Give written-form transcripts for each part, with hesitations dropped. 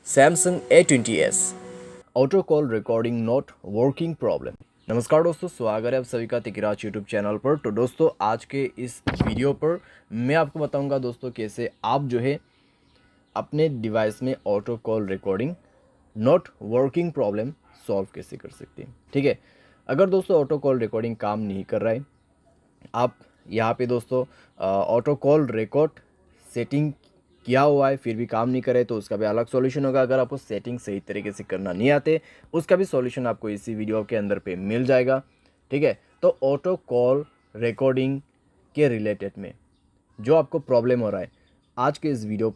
Samsung A20S auto call recording not working problem. नमस्कार दोस्तों, स्वागत है आप सभी का तिकराज यूट्यूब चैनल पर। तो दोस्तों, आज के इस वीडियो पर मैं आपको बताऊंगा दोस्तों कैसे आप जो है अपने डिवाइस में auto call recording not working problem solve कैसे कर सकते हैं। ठीक है, अगर दोस्तों ऑटो कॉल रिकॉर्डिंग काम नहीं कर रहा है, आप यहाँ पे दोस्तों ऑटो कॉल रिकॉर्ड सेटिंग किया हुआ है फिर भी काम नहीं करे तो उसका भी अलग सॉल्यूशन होगा। अगर आपको सेटिंग सही तरीके से करना नहीं आते उसका भी सॉल्यूशन आपको इसी वीडियो के अंदर पे मिल जाएगा। ठीक है, तो ऑटो कॉल रिकॉर्डिंग के रिलेटेड में जो आपको प्रॉब्लम हो रहा है, आज के इस वीडियो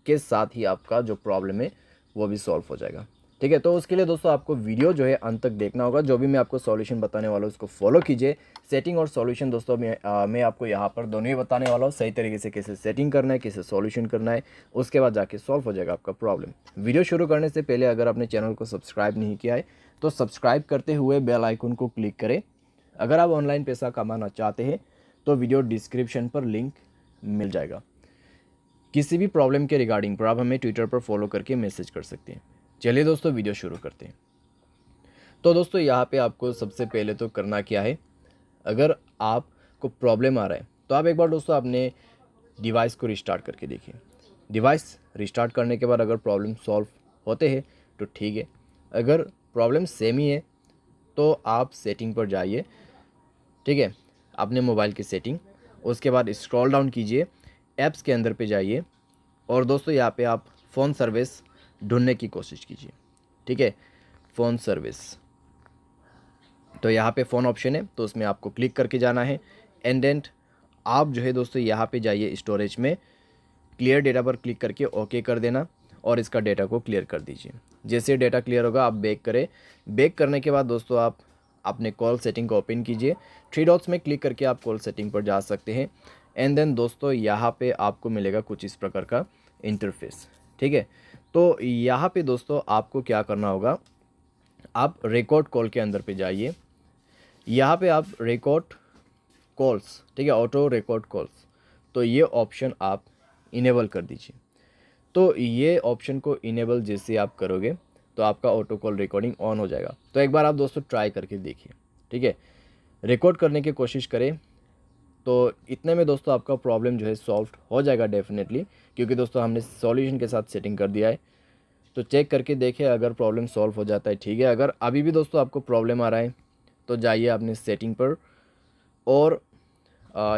के साथ ही आपका जो प्रॉब्लम है वो भी सॉल्व हो जाएगा। ठीक है, तो उसके लिए दोस्तों आपको वीडियो जो है अंत तक देखना होगा। जो भी मैं आपको सॉल्यूशन बताने वाला हूँ उसको फॉलो कीजिए। सेटिंग और सॉल्यूशन दोस्तों मैं आपको यहाँ पर दोनों ही बताने वाला हूँ, सही तरीके से कैसे सेटिंग करना है, कैसे सॉल्यूशन करना है, उसके बाद जाके सॉल्व हो जाएगा आपका प्रॉब्लम। वीडियो शुरू करने से पहले अगर आपने चैनल को सब्सक्राइब नहीं किया है तो सब्सक्राइब करते हुए बेल आइकन को क्लिक करें। अगर आप ऑनलाइन पैसा कमाना चाहते हैं तो वीडियो डिस्क्रिप्शन पर लिंक मिल जाएगा। किसी भी प्रॉब्लम के रिगार्डिंग पर आप हमें ट्विटर पर फॉलो करके मैसेज कर सकते हैं। चलिए दोस्तों, वीडियो शुरू करते हैं। तो दोस्तों, यहाँ पे आपको सबसे पहले तो करना क्या है, अगर आपको प्रॉब्लम आ रहा है तो आप एक बार दोस्तों अपने डिवाइस को रिस्टार्ट करके देखिए। डिवाइस रिस्टार्ट करने के बाद अगर प्रॉब्लम सॉल्व होते हैं तो ठीक है, अगर प्रॉब्लम सेम ही है तो आप सेटिंग पर जाइए। ठीक है, अपने मोबाइल की सेटिंग, उसके बाद स्क्रॉल डाउन कीजिए, ऐप्स के अंदर पे जाइए और दोस्तों यहाँ पे आप फ़ोन सर्विस ढूंढने की कोशिश कीजिए। ठीक है, फ़ोन सर्विस, तो यहाँ पे फ़ोन ऑप्शन है तो उसमें आपको क्लिक करके जाना है। एंड देन आप जो है दोस्तों यहाँ पे जाइए, स्टोरेज में क्लियर डेटा पर क्लिक करके ओके कर देना और इसका डेटा को क्लियर कर दीजिए। जैसे डेटा क्लियर होगा आप बैक करें। बैक करने के बाद दोस्तों आप अपने कॉल सेटिंग को ओपन कीजिए। थ्री डॉट्स में क्लिक करके आप कॉल सेटिंग पर जा सकते हैं। एंड देन दोस्तों यहाँ पे आपको मिलेगा कुछ इस प्रकार का इंटरफेस। ठीक है, तो यहाँ पे दोस्तों आपको क्या करना होगा, आप रिकॉर्ड कॉल के अंदर पे जाइए। यहाँ पे आप रिकॉर्ड कॉल्स, ठीक है, ऑटो रिकॉर्ड कॉल्स, तो ये ऑप्शन आप इनेबल कर दीजिए। तो ये ऑप्शन को इनेबल जैसे आप करोगे तो आपका ऑटो कॉल रिकॉर्डिंग ऑन हो जाएगा। तो एक बार आप दोस्तों ट्राई करके देखिए। ठीक है, रिकॉर्ड करने की कोशिश करें तो इतने में दोस्तों आपका प्रॉब्लम जो है सॉल्व हो जाएगा डेफिनेटली, क्योंकि दोस्तों हमने सॉल्यूशन के साथ सेटिंग कर दिया है। तो चेक करके देखें, अगर प्रॉब्लम सॉल्व हो जाता है ठीक है। अगर अभी भी दोस्तों आपको प्रॉब्लम आ रहा है तो जाइए अपनी सेटिंग पर और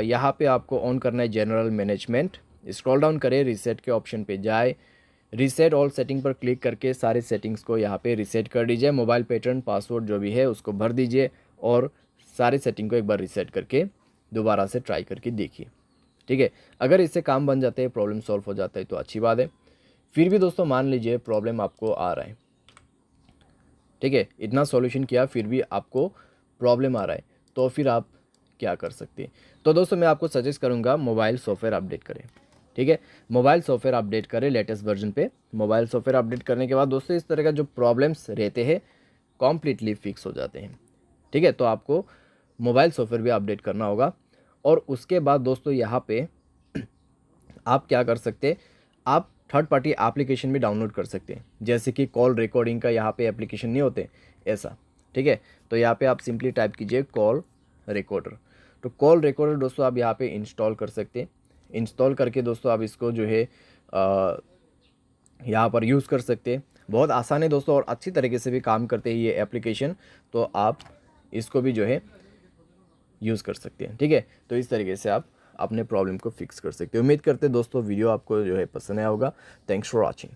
यहाँ पे आपको ऑन करना है जनरल मैनेजमेंट। स्क्रॉल डाउन करें, रीसेट के ऑप्शन पे जाए, रीसेट ऑल सेटिंग पर क्लिक करके सारे सेटिंग्स को यहाँ पे रीसेट कर दीजिए। मोबाइल पैटर्न, पासवर्ड जो भी है उसको भर दीजिए और सारी सेटिंग को एक बार रीसेट करके दोबारा से ट्राई करके देखिए। ठीक है, अगर इससे काम बन जाते हैं, प्रॉब्लम सॉल्व हो जाता है तो अच्छी बात है। फिर भी दोस्तों मान लीजिए प्रॉब्लम आपको आ रहा है, ठीक है, इतना सॉल्यूशन किया फिर भी आपको प्रॉब्लम आ रहा है, तो फिर आप क्या कर सकते हैं। तो दोस्तों मैं आपको सजेस्ट करूंगा मोबाइल सॉफ्टवेयर अपडेट करें। ठीक है, मोबाइल सॉफ्टवेयर अपडेट करें लेटेस्ट वर्जन पे। मोबाइल सॉफ्टवेयर अपडेट करने के बाद दोस्तों इस तरह का जो प्रॉब्लम्स रहते हैं कॉम्प्लीटली फिक्स हो जाते हैं। ठीक है, तो आपको मोबाइल सॉफ्टवेयर भी अपडेट करना होगा और उसके बाद दोस्तों यहाँ पे आप क्या कर सकते हैं, आप थर्ड पार्टी एप्लीकेशन भी डाउनलोड कर सकते हैं, जैसे कि कॉल रिकॉर्डिंग का यहाँ पे एप्लीकेशन नहीं होते ऐसा। ठीक है, तो यहाँ पे आप सिंपली टाइप कीजिए कॉल रिकॉर्डर। तो कॉल रिकॉर्डर दोस्तों आप यहाँ पे इंस्टॉल कर सकते हैं। इंस्टॉल करके दोस्तों आप इसको जो है यहाँ पर यूज़ कर सकते हैं। बहुत आसान है दोस्तों और अच्छी तरीके से भी काम करते हैं ये एप्लीकेशन, तो आप इसको भी जो है यूज़ कर सकते हैं। ठीक है, तो इस तरीके से आप अपने प्रॉब्लम को फिक्स कर सकते हैं। उम्मीद करते हैं दोस्तों वीडियो आपको जो है पसंद आया होगा। Thanks for watching.